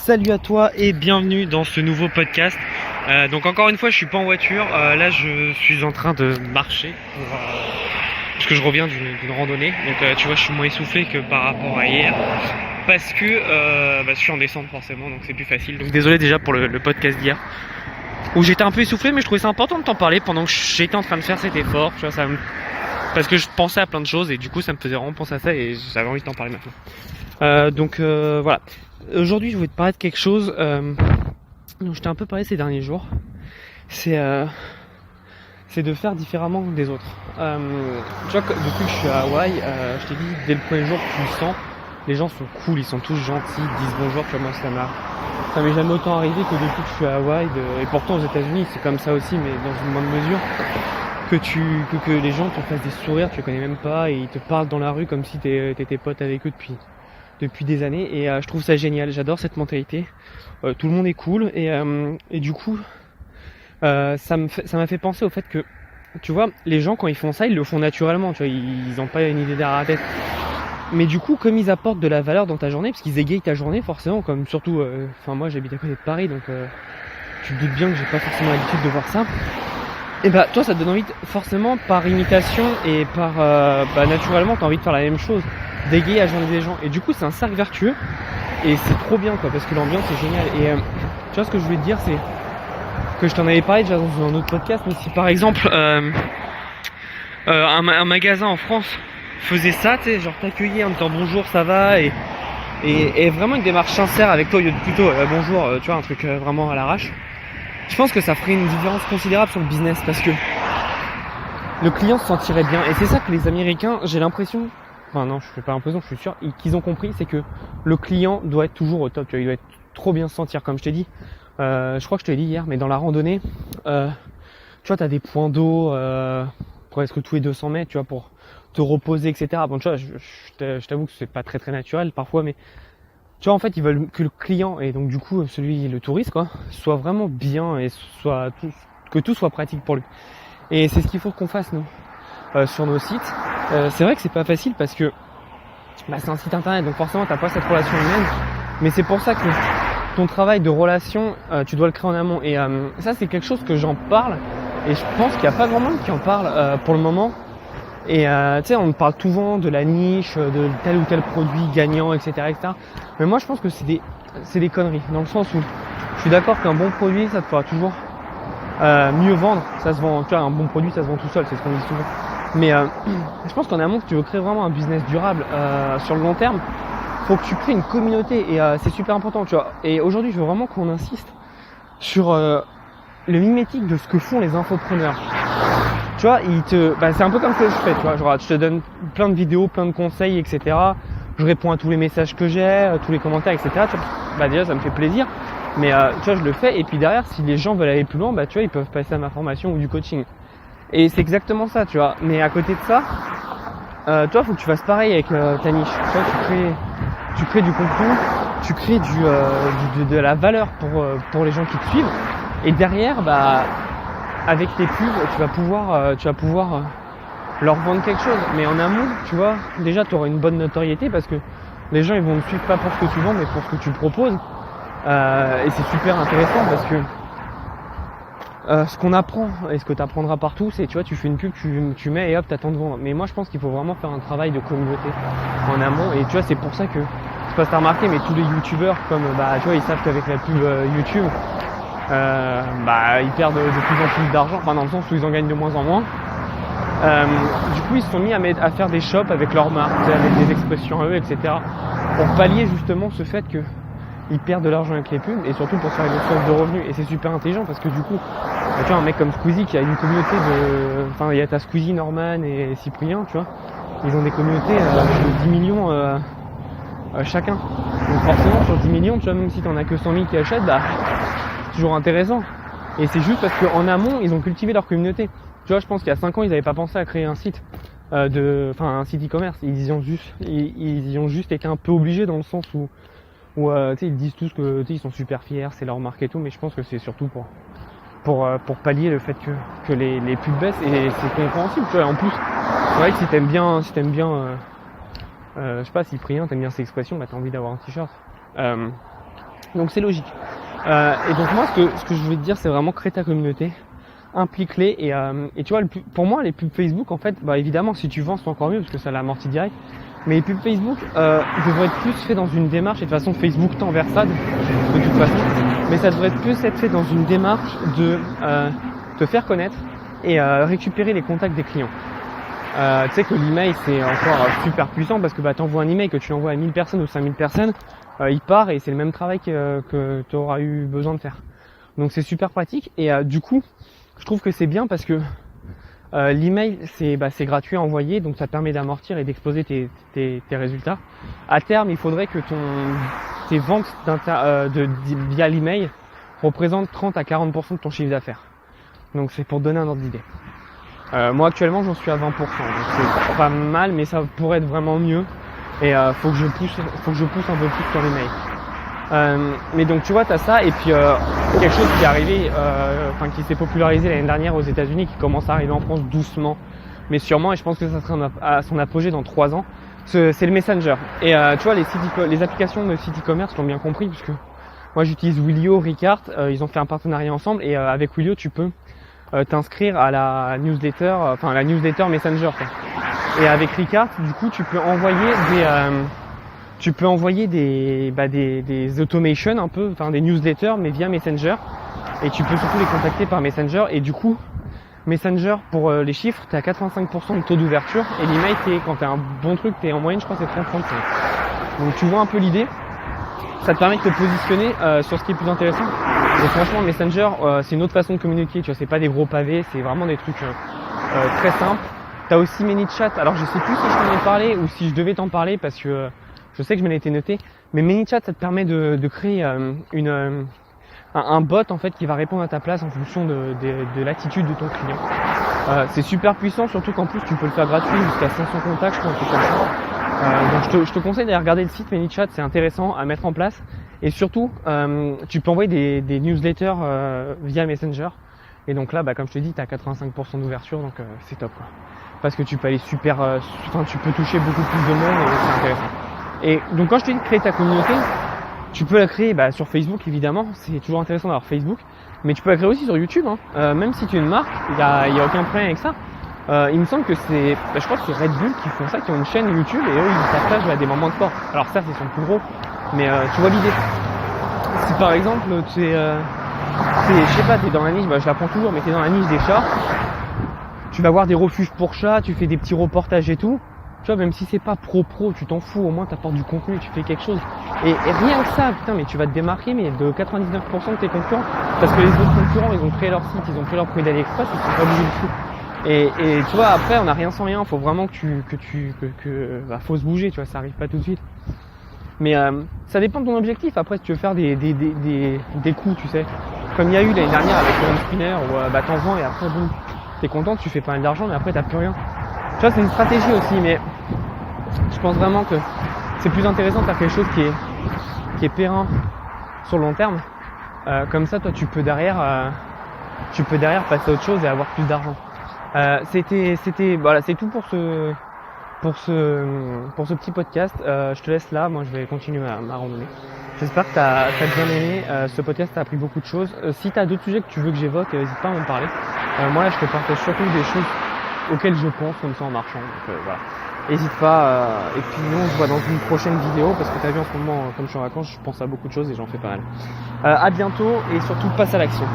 Salut à toi et bienvenue dans ce nouveau podcast. Donc encore une fois, je suis pas en voiture. Là, je suis en train de marcher parce que je reviens d'une randonnée. Donc tu vois, je suis moins essoufflé que par rapport à hier parce que je suis en descente forcément, donc c'est plus facile. Donc désolé déjà pour le podcast d'hier où j'étais un peu essoufflé, mais je trouvais ça important de t'en parler pendant que j'étais en train de faire cet effort. Tu vois, parce que je pensais à plein de choses et du coup, ça me faisait vraiment penser à ça et j'avais envie de t'en parler maintenant. Donc voilà. Aujourd'hui, je voulais te parler de quelque chose dont je t'ai un peu parlé ces derniers jours. C'est de faire différemment des autres. Tu vois, depuis que je suis à Hawaï, je t'ai dit, dès le premier jour, tu le sens, les gens sont cool, ils sont tous gentils, ils disent bonjour. Tu vois, moi, ça m'est jamais autant arrivé que depuis que je suis à Hawaï. Et pourtant, aux États-Unis, c'est comme ça aussi, mais dans une moindre mesure. Que les gens te fassent des sourires, tu les connais même pas, et ils te parlent dans la rue comme si t'étais pote avec eux depuis des années, et je trouve ça génial, j'adore cette mentalité. Tout le monde est cool, et du coup ça m'a fait penser au fait que, tu vois, les gens quand ils font ça, ils le font naturellement, tu vois, ils ont pas une idée derrière la tête. Mais du coup, comme ils apportent de la valeur dans ta journée, parce qu'ils égayent ta journée forcément, comme surtout, moi j'habite à côté de Paris, donc tu te doutes bien que j'ai pas forcément l'habitude de voir ça. Et bah toi, ça te donne envie forcément par imitation et par naturellement t'as envie de faire la même chose, d'égayer la journée des gens, et du coup c'est un cercle vertueux et c'est trop bien quoi, parce que l'ambiance est géniale. Et tu vois, ce que je voulais te dire, c'est que je t'en avais parlé déjà dans un autre podcast, mais si par exemple un magasin en France faisait ça, tu sais, genre t'accueillait en disant bonjour, ça va, et vraiment une démarche sincère avec toi au lieu de plutôt bonjour, tu vois, un truc vraiment à l'arrache, je pense que ça ferait une différence considérable sur le business, parce que le client se sentirait bien. Et c'est ça que les Américains, j'ai l'impression, enfin non, je fais pas l'impression, je suis sûr, qu'ils ont compris, c'est que le client doit être toujours au top, tu vois, il doit être trop bien se sentir. Comme je t'ai dit, je crois que je te l'ai dit hier, mais dans la randonnée, tu vois, t'as des points d'eau presque tous les 200 mètres, tu vois, pour te reposer, etc. Bon, tu vois, je t'avoue que c'est pas très très naturel parfois, mais tu vois, en fait, ils veulent que le client, et donc du coup, le touriste, quoi, soit vraiment bien et que tout soit pratique pour lui. Et c'est ce qu'il faut qu'on fasse, nous, sur nos sites. C'est vrai que c'est pas facile parce que c'est un site internet, donc forcément, t'as pas cette relation humaine. Mais c'est pour ça que ton travail de relation, tu dois le créer en amont. Et ça, c'est quelque chose que j'en parle. Et je pense qu'il n'y a pas grand monde qui en parle pour le moment. Et tu sais, on parle souvent de la niche, de tel ou tel produit gagnant, etc., etc. Mais moi, je pense que c'est des conneries, dans le sens où je suis d'accord qu'un bon produit, ça te fera toujours mieux vendre. Ça se vend, tu vois, un bon produit, ça se vend tout seul, c'est ce qu'on dit souvent. Mais je pense qu'en amont, si tu veux créer vraiment un business durable sur le long terme, faut que tu crées une communauté, et c'est super important, tu vois. Et aujourd'hui, je veux vraiment qu'on insiste sur le mimétique de ce que font les infopreneurs. Tu vois, c'est un peu comme ce que je fais, tu vois, genre, je te donne plein de vidéos, plein de conseils, etc. Je réponds à tous les messages que j'ai, tous les commentaires, etc. Tu vois, déjà, ça me fait plaisir, mais tu vois, je le fais, et puis derrière, si les gens veulent aller plus loin, tu vois, ils peuvent passer à ma formation ou du coaching. Et c'est exactement ça, tu vois. Mais à côté de ça, toi, faut que tu fasses pareil avec ta niche. Tu vois, tu crées du contenu, tu crées de la valeur pour les gens qui te suivent, et derrière, avec tes pubs, tu vas pouvoir leur vendre quelque chose. Mais en amont, tu vois, déjà tu auras une bonne notoriété, parce que les gens, ils vont te suivre pas pour ce que tu vends, mais pour ce que tu proposes. Et c'est super intéressant, parce que ce qu'on apprend et ce que tu apprendras partout, c'est, tu vois, tu fais une pub, tu mets et hop, t'attends de vendre. Mais moi, je pense qu'il faut vraiment faire un travail de communauté en amont. Et tu vois, c'est pour ça que, je sais pas si t'as remarqué, mais tous les youtubeurs, comme tu vois, ils savent qu'avec la pub YouTube, ils perdent de plus en plus d'argent, enfin dans le sens où ils en gagnent de moins en moins. Du coup, ils se sont mis à faire des shops avec leur marque, avec des expressions à eux, etc. pour pallier justement ce fait que ils perdent de l'argent avec les pubs, et surtout pour faire une source de revenus. Et c'est super intelligent, parce que du coup, tu vois, un mec comme Squeezie qui a une communauté enfin, il y a ta Squeezie, Norman et Cyprien, tu vois, ils ont des communautés de 10 millions chacun. Donc forcément, sur 10 millions, tu vois, même si t'en as que 100 000 qui achètent, c'est toujours intéressant. Et c'est juste parce qu'en amont, ils ont cultivé leur communauté. Tu vois, je pense qu'il y a 5 ans, ils n'avaient pas pensé à créer un site un site e-commerce. Ils y ont juste été un peu obligés, dans le sens où ils disent tous que ils sont super fiers, c'est leur marque et tout, mais je pense que c'est surtout pour pallier le fait que les pubs baissent, et c'est compréhensible, tu vois. En plus, c'est vrai que si t'aimes bien je sais pas, Cyprien, t'aimes bien cette expression, t'as envie d'avoir un t-shirt. Donc c'est logique. Et donc moi, ce que je voulais te dire, c'est vraiment créer ta communauté, implique-les et tu vois, pour moi, les pubs Facebook, en fait, bah évidemment, si tu vends, c'est encore mieux parce que ça l'amortit direct. Mais les pubs Facebook devraient être plus fait dans une démarche, et de toute façon Facebook tend vers ça de toute façon, mais ça devrait plus être fait dans une démarche de te faire connaître et récupérer les contacts des clients. Tu sais que l'email c'est encore super puissant parce que bah t'envoies un email, que tu l'envoies à 1000 personnes ou 5000 personnes, il part et c'est le même travail que tu auras eu besoin de faire. Donc c'est super pratique et du coup je trouve que c'est bien parce que l'email c'est gratuit à envoyer, donc ça te permet d'amortir et d'exploser tes résultats. À terme, il faudrait que tes ventes via l'email représentent 30 à 40% de ton chiffre d'affaires. Donc c'est pour te donner un ordre d'idée. Moi actuellement j'en suis à 20%, donc c'est pas mal, mais ça pourrait être vraiment mieux. Et faut que je pousse un peu plus sur l'email. Mais donc tu vois, t'as ça, et puis quelque chose qui est arrivé, qui s'est popularisé l'année dernière aux États-Unis, qui commence à arriver en France doucement, mais sûrement, et je pense que ça sera à son apogée dans 3 ans. C'est le Messenger. Et tu vois, les applications de site e-commerce l'ont bien compris, puisque moi j'utilise Willio, Ricart, ils ont fait un partenariat ensemble, et avec Willio tu peux t'inscrire à la newsletter, la newsletter Messenger, quoi. Et avec Ricart, du coup, tu peux envoyer des automations un peu, des newsletters, mais via Messenger. Et tu peux surtout les contacter par Messenger. Et du coup, Messenger, pour les chiffres, t'es à 85% de taux d'ouverture. Et l'email, quand t'es un bon truc, t'es en moyenne, je crois, c'est 30-35. Donc tu vois un peu l'idée. Ça te permet de te positionner sur ce qui est plus intéressant. Et franchement, Messenger, c'est une autre façon de communiquer. Tu vois, c'est pas des gros pavés, c'est vraiment des trucs très simples. T'as aussi ManyChat. Alors je sais plus si je t'en ai parlé ou si je devais t'en parler parce que je sais que je me l'étais noté. Mais ManyChat, ça te permet de créer un bot en fait qui va répondre à ta place en fonction de l'attitude de ton client. C'est super puissant, surtout qu'en plus tu peux le faire gratuit jusqu'à 500 contacts, je crois, un truc comme ça. Donc je te conseille d'aller regarder le site ManyChat, c'est intéressant à mettre en place. Et surtout, tu peux envoyer des newsletters via Messenger. Et donc là, comme je te dis, tu as 85% d'ouverture, donc c'est top, quoi. Parce que tu peux aller tu peux toucher beaucoup plus de monde et c'est intéressant. Et donc quand je te dis de créer ta communauté, tu peux la créer sur Facebook évidemment, c'est toujours intéressant d'avoir Facebook, mais tu peux la créer aussi sur YouTube, hein. Même si tu es une marque, il y a aucun problème avec ça. Il me semble que je crois que c'est Red Bull qui font ça, qui ont une chaîne YouTube et eux ils partagent des moments de sport. Alors ça, ils sont plus gros, mais tu vois l'idée. Si par exemple t'es dans la niche, je la prends toujours, mais t'es dans la niche des chats, tu vas voir des refuges pour chats, tu fais des petits reportages et tout. Tu vois, même si c'est pas pro, tu t'en fous, au moins t'apportes du contenu, tu fais quelque chose. Et rien que ça, putain, mais tu vas te démarquer, mais de 99% de tes concurrents. Parce que les autres concurrents, ils ont créé leur site, ils ont créé leur produit d'AliExpress, ils sont pas bougés du tout. Et tu vois, après, on a rien sans rien, faut vraiment faut se bouger, tu vois, ça arrive pas tout de suite. Mais ça dépend de ton objectif. Après, si tu veux faire des coups, tu sais, comme il y a eu l'année dernière avec le spinner, où t'en vends et après, boum, t'es content, tu fais pas mal d'argent, mais après t'as plus rien. Tu vois, c'est une stratégie aussi, mais je pense vraiment que c'est plus intéressant de faire quelque chose qui est périn sur le long terme. Comme ça, toi, tu peux derrière passer à autre chose et avoir plus d'argent. Voilà, c'est tout pour ce petit podcast. Je te laisse là, moi je vais continuer ma randonnée. J'espère que t'as bien aimé ce podcast, t'as appris beaucoup de choses. Si t'as d'autres sujets que tu veux que j'évoque, n'hésite pas à m'en parler. Moi là je te partage surtout des choses auxquelles je pense comme ça en marchant. Donc voilà. N'hésite pas, et puis nous on se voit dans une prochaine vidéo, parce que t'as vu en ce moment, comme je suis en vacances, je pense à beaucoup de choses et j'en fais pas mal. À bientôt et surtout passe à l'action.